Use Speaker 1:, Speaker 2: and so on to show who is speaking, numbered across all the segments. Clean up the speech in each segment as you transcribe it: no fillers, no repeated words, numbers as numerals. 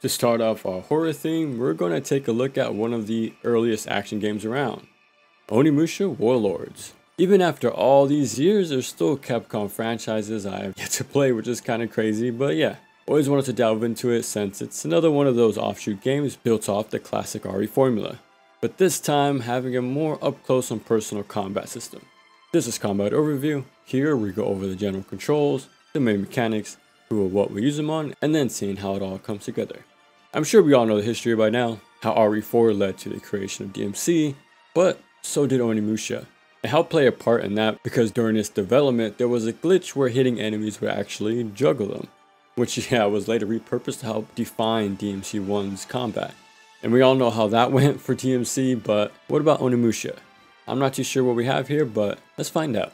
Speaker 1: To start off our horror theme, we're going to take a look at one of the earliest action games around, Onimusha Warlords. Even after all these years, there's still Capcom franchises I have yet to play, which is kind of crazy, but yeah. Always wanted to delve into it since it's another one of those offshoot games built off the classic RE formula, but this time having a more up close and personal combat system. This is Combat Overview. Here we go over the general controls, the main mechanics, who or what we use them on, and then seeing how it all comes together. I'm sure we all know the history by now, how RE4 led to the creation of DMC, but so did Onimusha. It helped play a part in that because during its development there was a glitch where hitting enemies would actually juggle them, which was later repurposed to help define DMC1's combat. And we all know how that went for DMC, but what about Onimusha? I'm not too sure what we have here, but let's find out.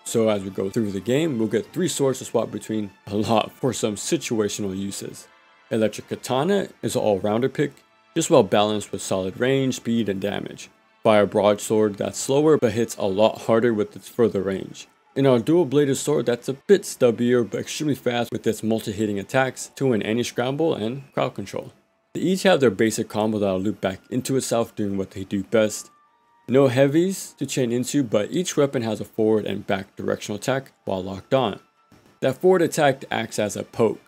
Speaker 1: So as we go through the game, we'll get 3 swords to swap between a lot for some situational uses. Electric Katana is an all-rounder pick, just well balanced with solid range, speed, and damage. Fire Broadsword that's slower but hits a lot harder with its further range. And our dual-bladed sword that's a bit stubbier but extremely fast with its multi-hitting attacks to win any scramble and crowd control. They each have their basic combo that'll loop back into itself doing what they do best. No heavies to chain into, but each weapon has a forward and back directional attack while locked on. That forward attack acts as a poke.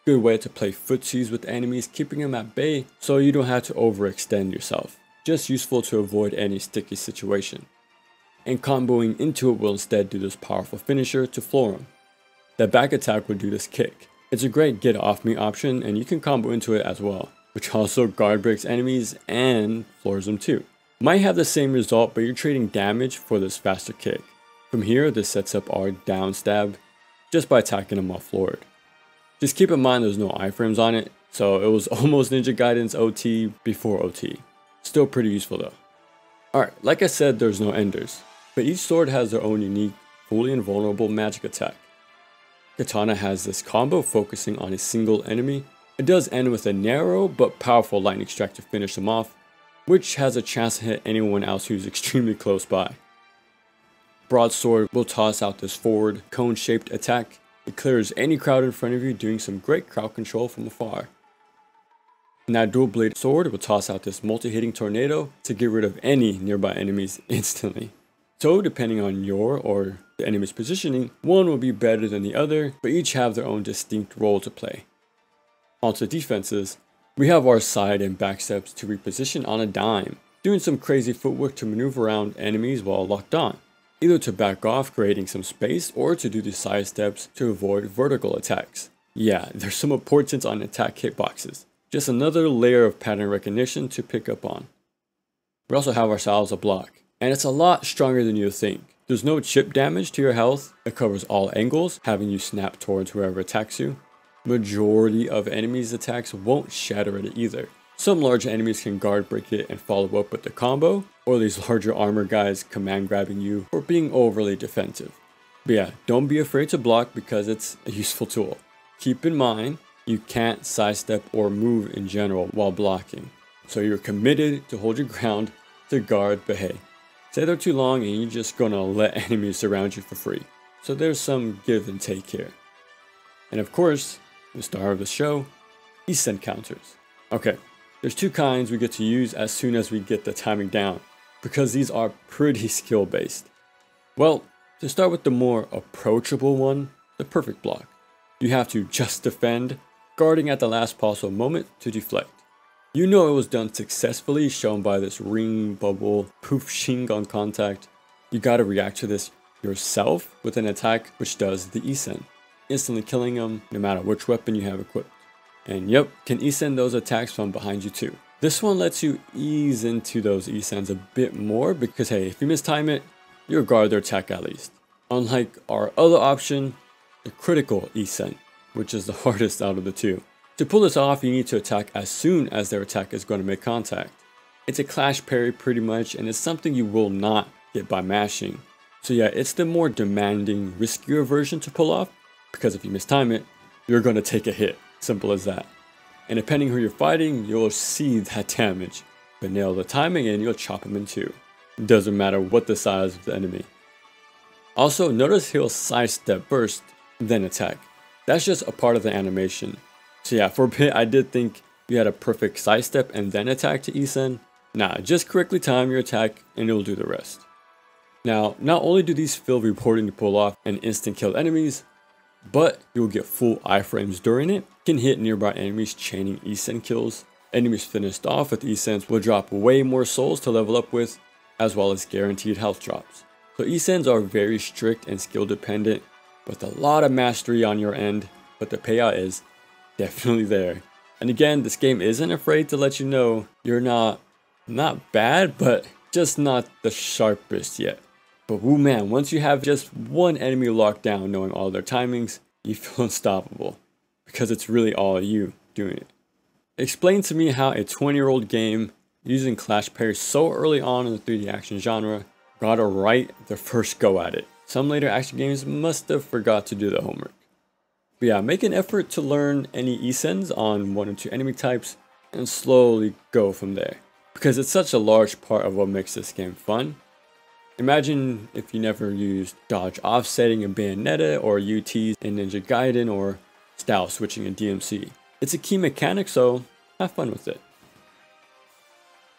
Speaker 1: Good way to play footsies with enemies, keeping them at bay so you don't have to overextend yourself. Just useful to avoid any sticky situation. And comboing into it will instead do this powerful finisher to floor them. That back attack will do this kick. It's a great get off me option and you can combo into it as well, which also guard breaks enemies and floors them too. Might have the same result, but you're trading damage for this faster kick. From here, this sets up our down stab just by attacking them while floored. Just keep in mind there's no iframes on it, so it was almost Ninja Gaiden's OT before OT. Still pretty useful though. Alright, like I said, there's no enders, but each sword has their own unique, fully invulnerable magic attack. Katana has this combo focusing on a single enemy. It does end with a narrow but powerful lightning strike to finish them off, which has a chance to hit anyone else who's extremely close by. Broadsword will toss out this forward cone-shaped attack. It clears any crowd in front of you, doing some great crowd control from afar. And that dual-bladed sword will toss out this multi-hitting tornado to get rid of any nearby enemies instantly. So depending on your or the enemy's positioning, one will be better than the other, but each have their own distinct role to play. Onto defenses, we have our side and back steps to reposition on a dime, doing some crazy footwork to maneuver around enemies while locked on. Either to back off, creating some space, or to do the side steps to avoid vertical attacks. Yeah, there's some importance on attack hitboxes. Just another layer of pattern recognition to pick up on. We also have ourselves a block, and it's a lot stronger than you think. There's no chip damage to your health, it covers all angles, having you snap towards whoever attacks you. Majority of enemies' attacks won't shatter it either. Some large enemies can guard break it and follow up with the combo, or these larger armor guys command grabbing you or being overly defensive. But yeah, don't be afraid to block because it's a useful tool. Keep in mind, you can't sidestep or move in general while blocking. So you're committed to hold your ground, to guard, but hey, say they're too long and you're just gonna let enemies surround you for free. So there's some give and take here. And of course, the star of the show, Eascent counters. Okay, there's 2 kinds we get to use as soon as we get the timing down, because these are pretty skill based. Well, to start with the more approachable one, the perfect block. You have to just defend, guarding at the last possible moment to deflect. You know it was done successfully, shown by this ring, bubble, poof, shing on contact. You gotta react to this yourself with an attack which does the Eascent, instantly killing them no matter which weapon you have equipped. And yep, can Eascent those attacks from behind you too. This one lets you ease into those Eascents a bit more because hey, if you mistime it, you'll guard their attack at least. Unlike our other option, the critical Eascent, which is the hardest out of the 2. To pull this off, you need to attack as soon as their attack is going to make contact. It's a clash parry pretty much, and it's something you will not get by mashing. So yeah, it's the more demanding, riskier version to pull off, because if you mistime it, you're going to take a hit. Simple as that. And depending who you're fighting, you'll see that damage. But nail the timing and you'll chop him in 2. It doesn't matter what the size of the enemy. Also, notice he'll sidestep first, then attack. That's just a part of the animation. So yeah, for a bit I did think you had a perfect sidestep and then attack to Isen. Nah, just correctly time your attack and it'll do the rest. Now, not only do these feel rewarding to pull off and instant kill enemies, but you'll get full iframes during it, can hit nearby enemies chaining Isen kills. Enemies finished off with Isens will drop way more souls to level up with, as well as guaranteed health drops. So Isens are very strict and skill dependent, with a lot of mastery on your end, but the payout is definitely there. And again, this game isn't afraid to let you know you're not bad, but just not the sharpest yet. But woo man, once you have just one enemy locked down knowing all their timings, you feel unstoppable, because it's really all you doing it. Explain to me how a 20-year-old game using clash pairs so early on in the 3D action genre got it right the first go at it. Some later action games must have forgot to do the homework. But yeah, make an effort to learn any Isens on 1 or 2 enemy types and slowly go from there, because it's such a large part of what makes this game fun. Imagine if you never used dodge offsetting in Bayonetta or UTs in Ninja Gaiden or style switching in DMC. It's a key mechanic, so have fun with it.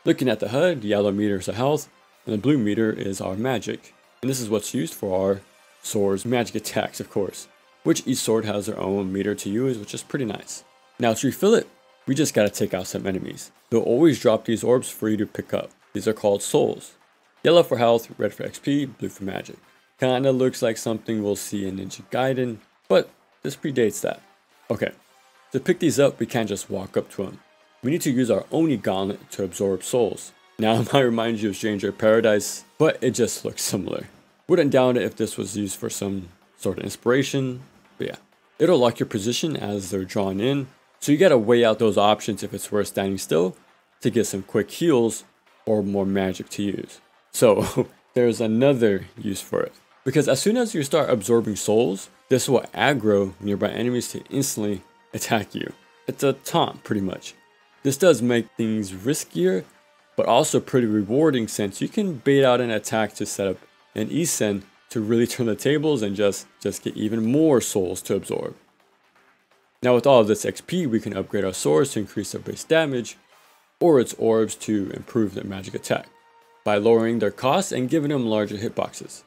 Speaker 1: Looking at the HUD, yellow meter is our health, and the blue meter is our magic. And this is what's used for our swords' magic attacks, of course, which each sword has their own meter to use, which is pretty nice. Now to refill it, we just gotta take out some enemies. They'll always drop these orbs for you to pick up. These are called souls. Yellow for health, red for XP, blue for magic. Kinda looks like something we'll see in Ninja Gaiden, but this predates that. Okay. To pick these up, we can't just walk up to them. We need to use our Oni gauntlet to absorb souls. Now it might remind you of Stranger Paradise, but it just looks similar. Wouldn't doubt it if this was used for some sort of inspiration, but yeah. It'll lock your position as they're drawn in, so you gotta weigh out those options if it's worth standing still to get some quick heals or more magic to use. So there's another use for it, because as soon as you start absorbing souls, this will aggro nearby enemies to instantly attack you. It's a taunt pretty much. This does make things riskier, but also pretty rewarding since you can bait out an attack to set up an Isen to really turn the tables and just get even more souls to absorb. Now with all of this XP, we can upgrade our swords to increase their base damage, or its orbs to improve their magic attack, by lowering their costs and giving them larger hitboxes.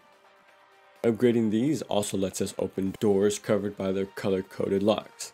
Speaker 1: Upgrading these also lets us open doors covered by their color-coded locks.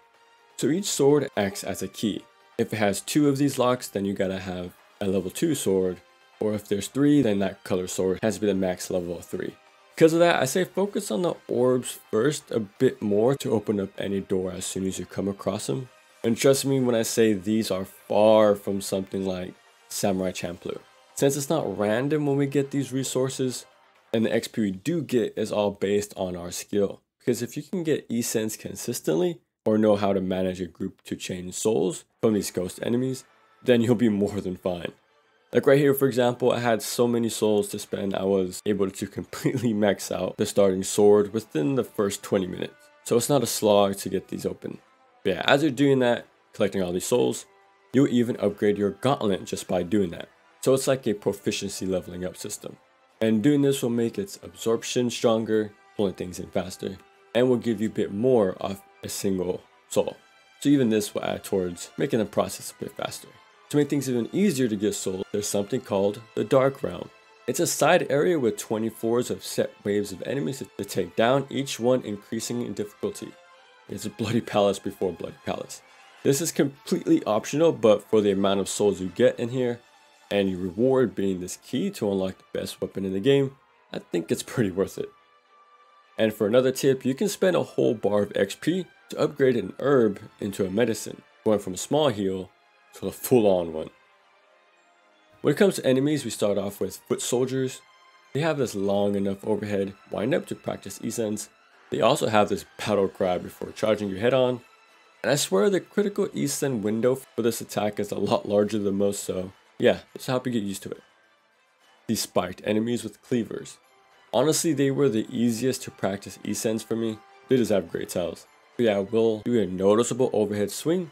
Speaker 1: So each sword acts as a key. If it has 2 of these locks, then you gotta have a level 2 sword, or if there's 3, then that color sword has to be the max level of 3. Because of that, I say focus on the orbs first a bit more to open up any door as soon as you come across them. And trust me when I say these are far from something like Samurai Champloo. Since it's not random when we get these resources, and the XP we do get is all based on our skill. Because if you can get Isens consistently, or know how to manage a group to chain souls from these ghost enemies, then you'll be more than fine. Like right here, for example, I had so many souls to spend, I was able to completely max out the starting sword within the first 20 minutes. So it's not a slog to get these open. But yeah, as you're doing that, collecting all these souls, you'll even upgrade your gauntlet just by doing that. So it's like a proficiency leveling up system. And doing this will make its absorption stronger, pulling things in faster, and will give you a bit more off a single soul. So even this will add towards making the process a bit faster. To make things even easier to get souls, there's something called the Dark Realm. It's a side area with 24s of set waves of enemies to take down, each one increasing in difficulty. It's a Bloody Palace before Bloody Palace. This is completely optional, but for the amount of souls you get in here, and your reward being this key to unlock the best weapon in the game, I think it's pretty worth it. And for another tip, you can spend a whole bar of XP to upgrade an herb into a medicine, going from a small heal to a full-on one. When it comes to enemies, we start off with foot soldiers. They have this long enough overhead wind up to practice Isens. They also have this battle cry before charging your head on. And I swear the critical Isen window for this attack is a lot larger than most, so yeah, just help you get used to it. These spiked enemies with cleavers. Honestly, they were the easiest to practice Isens for me. They just have great tells. But yeah, we'll do a noticeable overhead swing.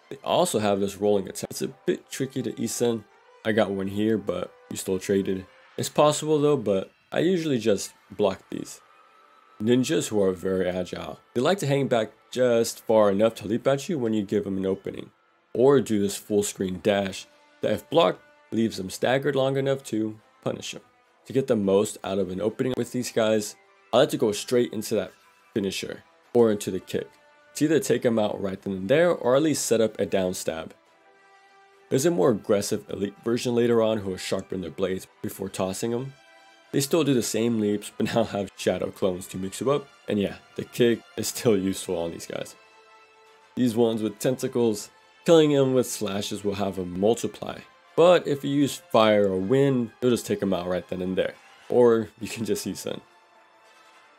Speaker 1: They also have this rolling attack. It's a bit tricky to Isen. I got one here, but we still traded. It's possible though, but I usually just block these. Ninjas who are very agile. They like to hang back just far enough to leap at you when you give them an opening. or do this full screen dash that if blocked leaves them staggered long enough to punish them. To get the most out of an opening with these guys, I like to go straight into that finisher or into the kick. To either take them out right then and there or at least set up a down stab. There's a more aggressive elite version later on who will sharpen their blades before tossing them. They still do the same leaps but now have shadow clones to mix you up, and yeah, the kick is still useful on these guys. These ones with tentacles, killing them with slashes will have a multiply, but if you use fire or wind, you'll just take them out right then and there, or you can just use sun.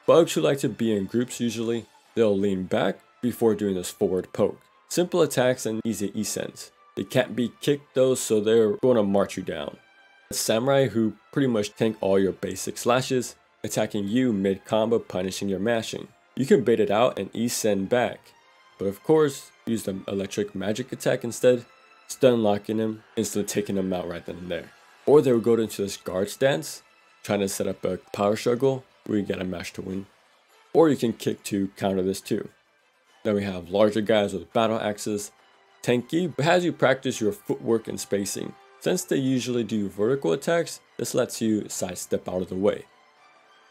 Speaker 1: Bugs who like to be in groups usually, they'll lean back before doing this forward poke. Simple attacks and easy escents. They can't be kicked though, so they're going to march you down. Samurai who pretty much tank all your basic slashes, attacking you mid-combo, punishing your mashing. You can bait it out and escend back, but of course, use the electric magic attack instead, stun locking him, instantly taking him out right then and there. Or they will go into this guard stance, trying to set up a power struggle where you get a mash to win. Or you can kick to counter this too. Then we have larger guys with battle axes, tanky, but has you practice your footwork and spacing. Since they usually do vertical attacks, this lets you sidestep out of the way.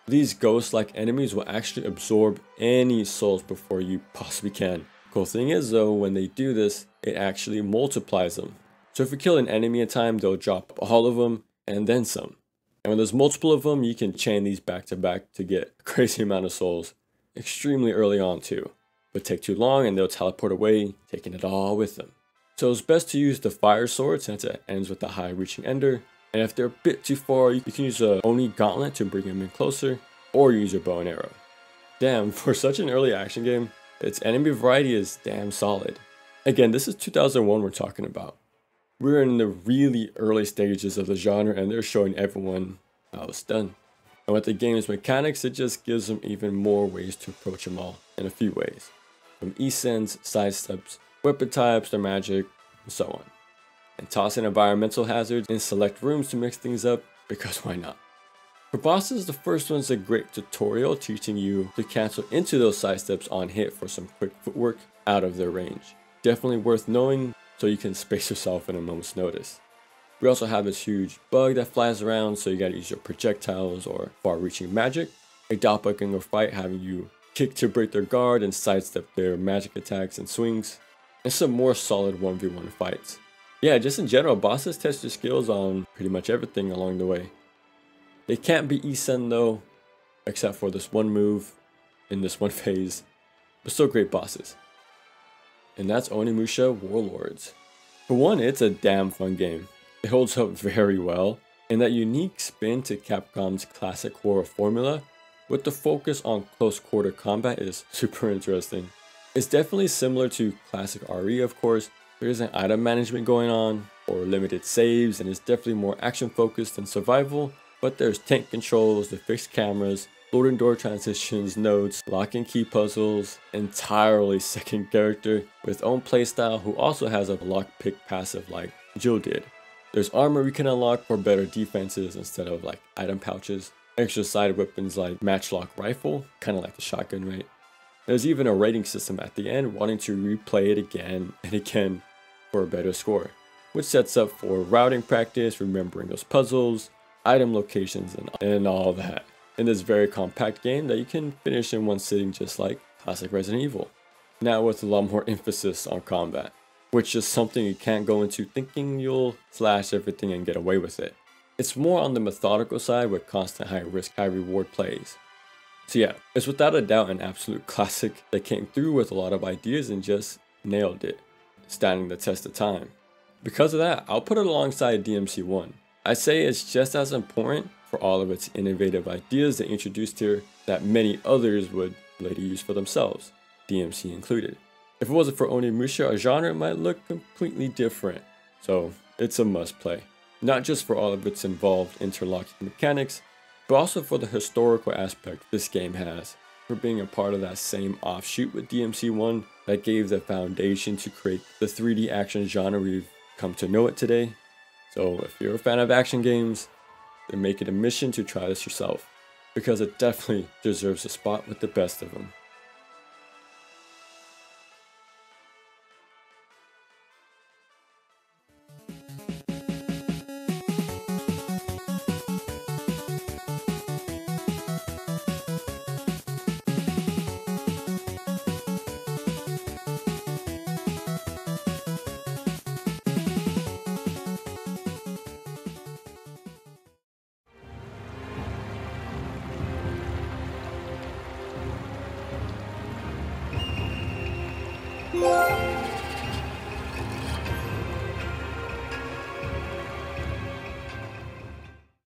Speaker 1: These ghost-like enemies will actually absorb any souls before you possibly can. Cool thing is though, when they do this, it actually multiplies them. So if you kill an enemy at a time, they'll drop all of them and then some. And when there's multiple of them, you can chain these back to back to get a crazy amount of souls extremely early on too. But take too long and they'll teleport away, taking it all with them. So it's best to use the fire sword since it ends with a high reaching ender. And if they're a bit too far, you can use a Oni gauntlet to bring them in closer, or use your bow and arrow. Damn, for such an early action game, its enemy variety is damn solid. Again, this is 2001 we're talking about. We're in the really early stages of the genre and they're showing everyone how it's done. And with the game's mechanics, it just gives them even more ways to approach them all in a few ways. From escents, sidesteps, weapon types, their magic, and so on. And toss in environmental hazards in select rooms to mix things up, because why not? For bosses, the first one's a great tutorial teaching you to cancel into those sidesteps on hit for some quick footwork out of their range. Definitely worth knowing so you can space yourself in a moment's notice. We also have this huge bug that flies around, so you gotta use your projectiles or far-reaching magic. A doppelganger fight having you kick to break their guard and sidestep their magic attacks and swings. And some more solid 1v1 fights. Yeah, just in general, bosses test your skills on pretty much everything along the way. They can't be Isen though, except for this one move in this one phase, but still great bosses. And that's Onimusha Warlords. For one, it's a damn fun game. It holds up very well, and that unique spin to Capcom's classic horror formula with the focus on close quarter combat is super interesting. It's definitely similar to classic RE of course. There isn't item management going on or limited saves, and it's definitely more action focused than survival, but there's tank controls, the fixed cameras, loading door transitions, notes, lock and key puzzles, entirely second character with own playstyle who also has a lockpick passive like Jill did. There's armor we can unlock for better defenses instead of like item pouches, extra side weapons like matchlock rifle, kind of like the shotgun, right? There's even a rating system at the end, wanting to replay it again and again for a better score, which sets up for routing practice, remembering those puzzles, item locations, and all that. In this very compact game that you can finish in one sitting just like classic Resident Evil. Now with a lot more emphasis on combat, which is something you can't go into thinking you'll slash everything and get away with it. It's more on the methodical side with constant high risk, high reward plays. So yeah, it's without a doubt an absolute classic that came through with a lot of ideas and just nailed it, standing the test of time. Because of that, I'll put it alongside DMC1. I'd say it's just as important for all of its innovative ideas they introduced here that many others would later use for themselves, DMC included. If it wasn't for Onimusha, our genre might look completely different, so it's a must play. Not just for all of its involved interlocking mechanics, but also for the historical aspect this game has, for being a part of that same offshoot with DMC1 that gave the foundation to create the 3D action genre we've come to know it today. So if you're a fan of action games, then make it a mission to try this yourself, because it definitely deserves a spot with the best of them.